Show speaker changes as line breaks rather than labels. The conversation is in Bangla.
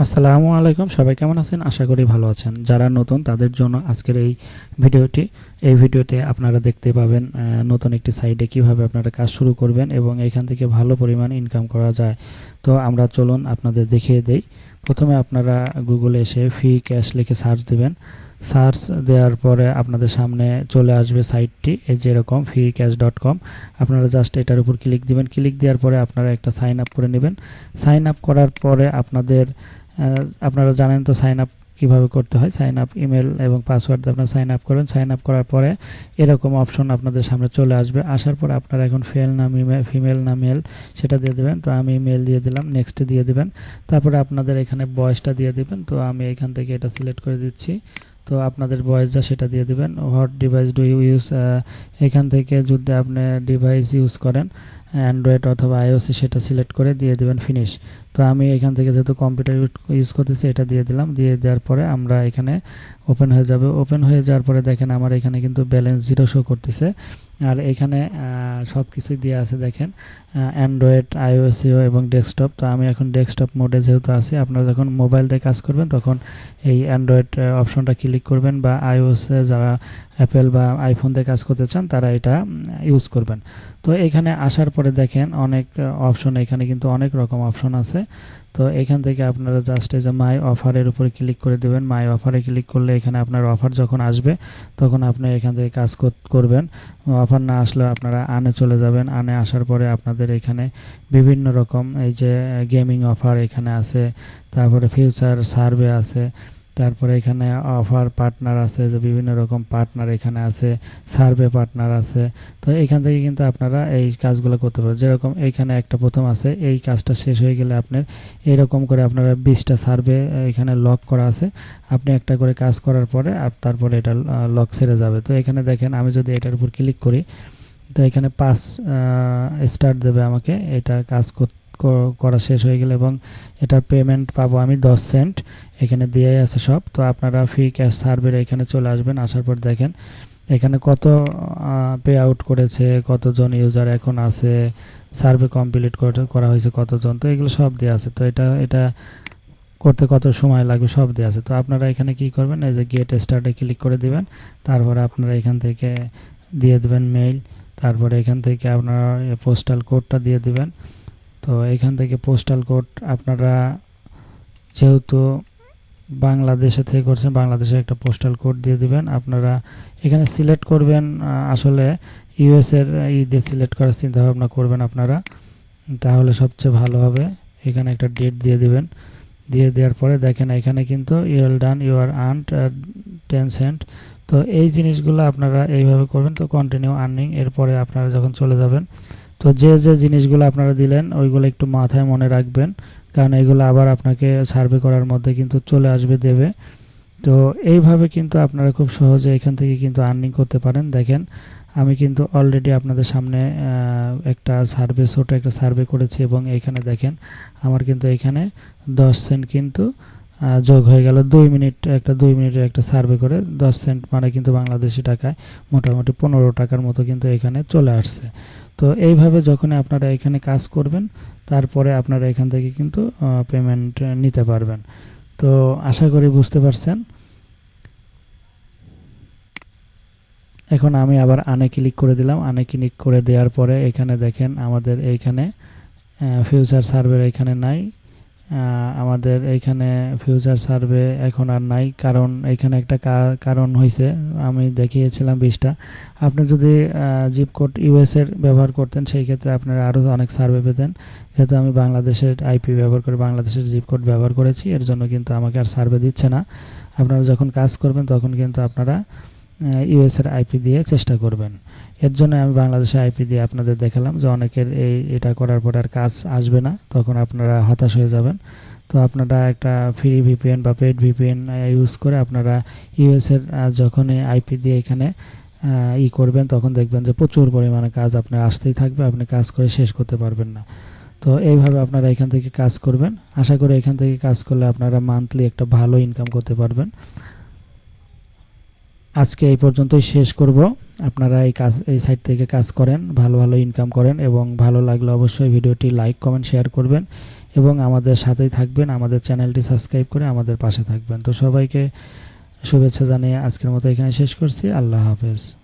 আসসালামু আলাইকুম, সবাই কেমন আছেন? আশা করি ভালো আছেন। যারা নতুন তাদের জন্য আজকের এই ভিডিওতে আপনারা দেখতে পাবেন নতুন একটি সাইটে কিভাবে আপনারা কাজ শুরু করবেন এবং এখান থেকে ভালো পরিমাণ ইনকাম করা যায়। তো আমরা চলুন আপনাদের দেখিয়ে দেই। প্রথমে আপনারা গুগলে এসে ফ্রি ক্যাশ লিখে সার্চ দিবেন। সার্চ দেওয়ার পরে আপনাদের সামনে চলে আসবে সাইটটি, এই যেরকম freecash.com। আপনারা জাস্ট এটার উপর ক্লিক দিবেন। ক্লিক দেওয়ার পরে আপনারা একটা সাইন আপ করে নেবেন। সাইন আপ করার পরে আপনারা জানেন তো সাইন আপ কীভাবে করতে হয়। সাইন আপ ইমেল এবং পাসওয়ার্ড দিয়ে আপনারা সাইন আপ করবেন। সাইন আপ করার পরে এরকম অপশন আপনাদের সামনে চলে আসবে। আসার পর আপনারা এখন ফিমেল না মেল সেটা দিয়ে দেবেন। তো আমি মেল দিয়ে দিলাম, নেক্সট দিয়ে দিবেন। তারপরে আপনাদের এখানে বয়সটা দিয়ে দিবেন। তো আমি এখান থেকে এটা সিলেক্ট করে দিচ্ছি। তো আপনাদের বয়স যা সেটা দিয়ে দিবেন। What device do you use, এখান থেকে যদি আপনি ডিভাইস ইউজ করেন অ্যান্ড্রয়েড অথবা আইওসি সেটা সিলেক্ট করে দিয়ে দেবেন ফিনিশ। তো আমি এখান থেকে যেহেতু কম্পিউটার ইউজ করতেছি এটা দিয়ে দিলাম। দিয়ে দেওয়ার পরে আমরা এখানে ওপেন হয়ে যাবে। ওপেন হয়ে যাওয়ার পরে দেখেন আমার এখানে কিন্তু ব্যালেন্স 0 শো করতেছে। আর এখানে সব কিছুই দেওয়া আছে দেখেন, অ্যান্ড্রয়েড, আইওএসিও এবং ডেস্কটপ। তো আমি এখন ডেস্কটপ মোডে যেহেতু আছি, আপনারা যখন মোবাইল দিয়ে কাজ করবেন তখন এই অ্যান্ড্রয়েড অপশনটা ক্লিক করবেন, বা আইওএসে যারা অ্যাপেল বা আইফোন দিয়ে কাজ করতে চান তারা এটা ইউজ করবেন। তো এখানে আসার পরে দেখেন অনেক অপশন, এখানে কিন্তু অনেক রকম অপশন আছে। তো এখান থেকে আপনারা জাস্ট এই যে মাই অফারের উপরে ক্লিক করে দেবেন। মাই অফারে ক্লিক করলে এখানে আপনার অফার যখন আসবে তখন আপনি এখান থেকে কাজ করবেন। অফার না আসলে আপনারা আনে চলে যাবেন। আনে আসার পরে আপনাদের এখানে বিভিন্ন রকম এই যে গেমিং অফার এখানে আছে, তারপরে ফিউচার সার্ভে আছে, তারপরে এখানে অফার পার্টনার আছে, যে বিভিন্ন রকম পার্টনার এখানে আছে, সার্ভে পার্টনার আছে। তো এখান থেকে কিন্তু আপনারা এই কাজগুলো করতে পারেন। যেরকম এইখানে একটা প্রথম আছে, এই কাজটা শেষ হয়ে গেলে আপনার এরকম করে আপনারা 20টা সার্ভে এখানে লক করা আছে। আপনি একটা করে কাজ করার পরে তারপরে এটা লক ছেড়ে যাবে। তো এখানে দেখেন আমি যদি এটার উপর ক্লিক করি তো এখানে 5 স্টার দেবে আমাকে এটা কাজ করা শেষ হয়ে গেলে, এবং এটার পেমেন্ট পাবো আমি 10 সেন্ট। এখানে দিয়ে আছে সব। তো আপনারা ফ্রি ক্যাশ সার্ভের এখানে চলে আসবেন। আসার পর দেখেন এখানে কত পে আউট করেছে, কতজন ইউজার এখন আছে, সার্ভে কমপ্লিট করা হয়েছে কতজন, তো এগুলো সব দেওয়া আছে। তো এটা করতে কত সময় লাগবে সব দেওয়া আছে। তো আপনারা এখানে কি করবেন, এই যে গেট স্টার্টে ক্লিক করে দিবেন। তারপরে আপনারা এখান থেকে দিয়ে দেবেন মেইল। তারপরে এখান থেকে আপনারা পোস্টাল কোডটা দিয়ে দিবেন। তো এখান থেকে পোস্টাল কোড আপনারা যেহেতু বাংলাদেশে থেকে করছেন, বাংলাদেশের একটা পোস্টাল কোড দিয়ে দিবেন। আপনারা এখানে সিলেক্ট করবেন, আসলে ইউএসের দিয়ে সিলেক্ট করার চিন্তা ভাবনা করবেন আপনারা, তাহলে সবচেয়ে ভালো হবে। এখানে একটা ডেট দিয়ে দিবেন। দিয়ে দেওয়ার পরে দেখেন এখানে কিন্তু well done, you are earned 10 cent. তো এই জিনিসগুলো আপনারা এইভাবে করবেন। তো কন্টিনিউ আর্নিং, এরপরে আপনারা যখন চলে যাবেন তো যে জিনিসগুলো আপনারা দিলেন ওইগুলো একটু মাথায় মনে রাখবেন, কারণ এগুলো আবার আপনাকে সার্ভে করার মধ্যে কিন্তু চলে আসবে, দেবে। তো এইভাবে কিন্তু আপনারা খুব সহজে এখান থেকে কিন্তু আর্নিং করতে পারেন। দেখেন আমি কিন্তু অলরেডি আপনাদের সামনে ছোট একটা সার্ভে করেছি, এবং এখানে দেখেন আমার কিন্তু এখানে 10 সেন্ট কিন্তু যোগ হয়ে গেল। 2 মিনিটের একটা সার্ভে করে 10 সেন্ট মানে কিন্তু বাংলাদেশি টাকায় মোটামুটি 15 টাকার মতো কিন্তু এখানে চলে আসছে। তো এইভাবে যখন আপনারা এখানে কাজ করবেন তারপরে আপনারা এখান থেকে কিন্তু পেমেন্ট নিতে পারবেন। তো আশা করি বুঝতে পারছেন। এখন আমি আবার আনে ক্লিক করে দিলাম। আনে ক্লিক করে দেওয়ার পরে এখানে দেখেন আমাদের এইখানে ফিউচার সার্ভে এখানে নাই। আমাদের এইখানে ফিউচার সার্ভে এখন আর নাই, কারণ এখানে একটা কারণ হয়েছে। আমি দেখিয়েছিলাম 20টা। আপনি যদি জিপ কোড ইউএসের ব্যবহার করতেন সেই ক্ষেত্রে আপনারা আরও অনেক সার্ভে পেতেন। যেহেতু আমি বাংলাদেশের আইপি ব্যবহার করে বাংলাদেশের জিপ কোড ব্যবহার করেছি, এর জন্য কিন্তু আমাকে আর সার্ভে দিচ্ছে না। আপনারা যখন কাজ করবেন তখন কিন্তু আপনারা ইউএসের আইপি দিয়ে চেষ্টা করবেন। এর জন্য আমি বাংলাদেশের আইপি দিয়ে আপনাদের দেখালাম যে অনেকের এটা করার পর আর কাজ আসবে না, তখন আপনারা হতাশ হয়ে যাবেন। তো আপনারা একটা ফ্রি ভিপিএন বা পেড ভিপিএন ইউজ করে আপনারা ইউএসের যখনই আইপি দিয়ে এখানে করবেন তখন দেখবেন যে প্রচুর পরিমাণে কাজ আপনার আসতেই থাকবে, আপনি কাজ করে শেষ করতে পারবেন না। তো এইভাবে আপনারা এখান থেকে কাজ করবেন। আশা করি এখান থেকে কাজ করলে আপনারা মান্থলি একটা ভালো ইনকাম করতে পারবেন। আজকে এই পর্যন্তই শেষ করব। আপনারা এই সাইট থেকে কাজ করেন, ভালো ইনকাম করেন, এবং ভালো লাগলে অবশ্যই ভিডিওটি লাইক, কমেন্ট, শেয়ার করবেন এবং আমাদের সাথেই থাকবেন, আমাদের চ্যানেলটি সাবস্ক্রাইব করে আমাদের পাশে থাকবেন। তো সবাইকে শুভেচ্ছা জানিয়ে আজকের মতো এখানে শেষ করছি। আল্লাহ হাফেজ।